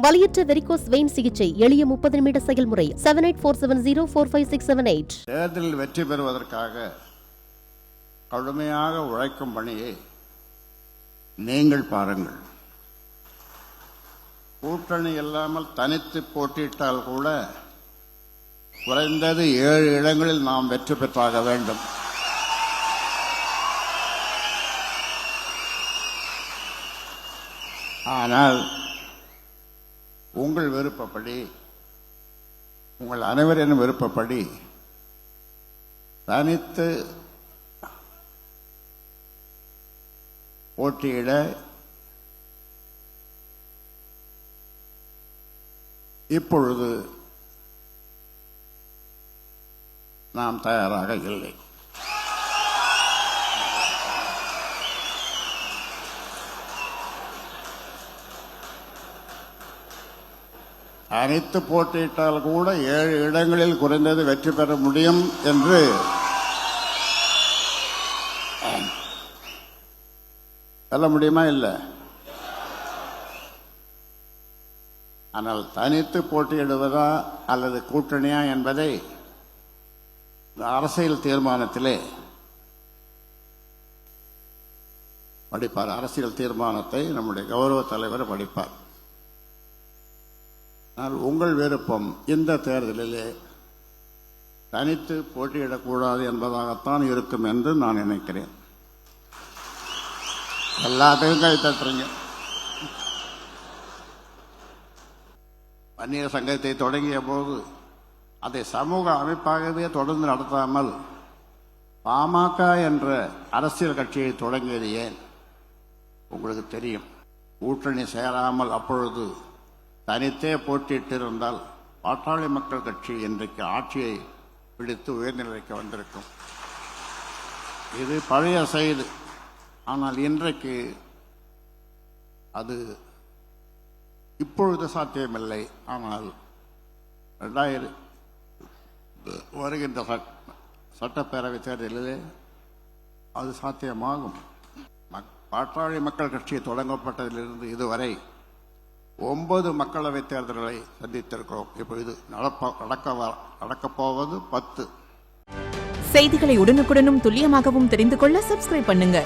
வலியற்ற varicose vein சிகிச்சை எளிய 30 நிமிட செயல்முறை 7847045678. தேர்தலில் வெற்றி பெறுவதற்காக கடுமையாக உழைக்கும் பணியை நீங்கள் பாருங்கள். கூட்டணி இல்லாமல் தனித்து போட்டியிட்டால் கூட குறைந்தது 7 இடங்களில் நாம் வெற்றி பெற்றாக வேண்டும். ஆனால் உங்கள் விருப்பப்படி, உங்கள் அனைவரின் விருப்பப்படி தனித்து போட்டியிட இப்பொழுது நாம் தயாராக இல்லை. அனைத்து போட்டியிட்டால் கூட 7 இடங்களில் குறைந்தது வெற்றி பெற முடியும் என்று சொல்ல முடியுமா? இல்லை. ஆனால் தனித்து போட்டியிடுவதா அல்லது கூட்டணியா என்பதை அரசியல் தீர்மானத்திலே படிப்பார். அரசியல் தீர்மானத்தை நம்முடைய கௌரவ தலைவர் படிப்பார். ஆனால் உங்கள் விருப்பம் இந்த தேர்தலிலே தனித்து போட்டியிடக்கூடாது என்பதாகத்தான் இருக்கும் என்று நான் நினைக்கிறேன். எல்லாத்தையும் கை தட்டுறீங்க. வன்னியர் சங்கத்தை தொடங்கிய போது அதை சமூக அமைப்பாகவே தொடர்ந்து நடத்தாமல் பாமக என்ற அரசியல் கட்சியை தொடங்கியது ஏன் உங்களுக்கு தெரியும். கூட்டணி சேராமல் அப்பொழுது தனித்தே போட்டியிட்டிருந்தால் பாட்டாளி மக்கள் கட்சி இன்றைக்கு ஆட்சியை பிடித்து உயர்நிலைக்கு வந்திருக்கும். இது பழைய செய்தி. ஆனால் இன்றைக்கு அது இப்பொழுது சாத்தியமில்லை. ஆனால் வருகின்ற சட்டப்பேரவை தேர்தலிலே அது சாத்தியமாகும். பாட்டாளி மக்கள் கட்சி தொடங்கப்பட்டதிலிருந்து இதுவரை 9 மக்களவைத் தேர்தல்களை சந்தித்திருக்கிறோம். இப்பொழுது நடக்கப்போவது 10. செய்திகளை உடனுக்குடனும் துல்லியமாகவும் தெரிந்து கொள்ள சப்ஸ்கிரைப் பண்ணுங்க.